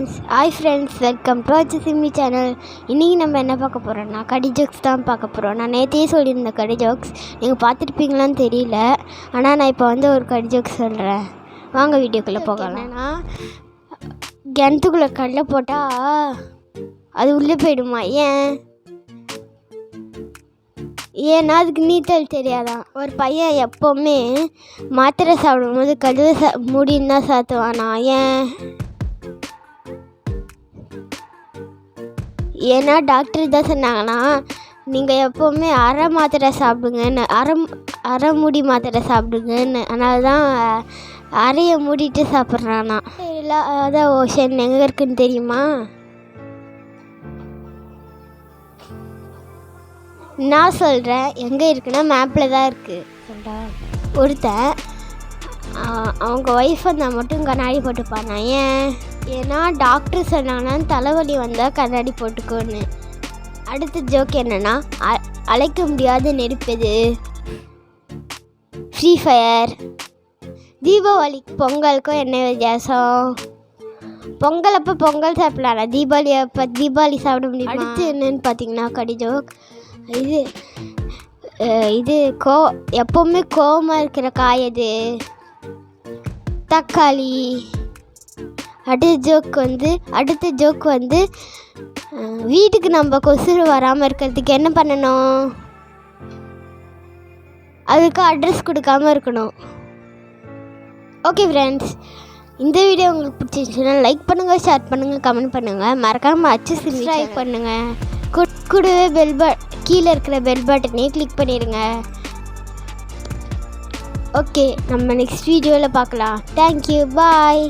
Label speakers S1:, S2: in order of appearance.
S1: Friends welcome to அச்சு Simmi channel. இன்றைக்கி நம்ம என்ன பார்க்க போகிறோன்னா கடி ஜோக்ஸ் தான் பார்க்க போகிறோம். நான் நேற்றையே சொல்லியிருந்தேன் கடி ஜோக்ஸ், நீங்கள் பார்த்துருப்பீங்களான்னு தெரியல. ஆனால் நான் இப்போ வந்து ஒரு கடி ஜோக்ஸ் சொல்கிறேன், வாங்க வீடியோக்குள்ளே போகலாம். என்னன்னா, கிணத்துக்குள்ளே கடலை போட்டால் அது உள்ளே போயிடுமா? ஏன்னா அதுக்கு நீச்சல் தெரியாதான். ஒரு பையன் எப்போவுமே மாத்திரை சாப்பிடும்போது கழுவை மூடின்னு தான் சாத்துவானா. ஏன்னா டாக்டர் தான் சொன்னாங்கன்னா, நீங்கள் எப்போவுமே அரை மாத்திரை சாப்பிடுங்கன்னு, அரை மூடி மாத்திரை சாப்பிடுங்கன்னு. அதனால தான் அறையை மூடிட்டு சாப்பிட்றானா. அதான் ஓஷன் எங்கே இருக்குன்னு தெரியுமா? நான் சொல்கிறேன் எங்கே இருக்குன்னா மேப்பில் தான் இருக்குது. சொல்கிறா ஒருத்தன் அவங்க ஒய்ஃப் வந்தால் மட்டும் கண்ணாடி போட்டுப்பானா. ஏன்னா டாக்டர் சொன்னாங்கன்னா தலைவலி வந்தால் கண்ணாடி போட்டுக்கோன்னு. அடுத்த ஜோக் என்னென்னா, அழைக்க முடியாத நெருப்பது ஃப்ரீ ஃபயர். தீபாவளிக்கு பொங்கலுக்கும் என்ன வித்தியாசம்? பொங்கல் அப்போ பொங்கல் சாப்பிடலாம், தீபாவளி அப்போ தீபாவளி சாப்பிட முடியும். அடுத்து என்னன்னு பார்த்தீங்கன்னா கடி ஜோக், இது எப்போவுமே கோவமாக இருக்கிற காய் எது? தக்காளி. அடுத்த ஜோக் வந்து வீட்டுக்கு நம்ம கொசு வராமல் இருக்கிறதுக்கு என்ன பண்ணணும்? அதுக்கு அட்ரஸ் கொடுக்காமல் இருக்கணும். ஓகே ஃப்ரெண்ட்ஸ், இந்த வீடியோ உங்களுக்கு பிடிச்சிருந்துச்சுன்னா லைக் பண்ணுங்கள், ஷேர் பண்ணுங்கள், கமெண்ட் பண்ணுங்கள், மறக்காமல் அச்சு சப்ஸ்கிரைப் பண்ணுங்கள். கூடவே கீழே இருக்கிற பெல் பட்டனையும் கிளிக் பண்ணிடுங்க. ஓகே, நம்ம நெக்ஸ்ட் வீடியோவில் பார்க்கலாம். தேங்க்யூ, பாய்.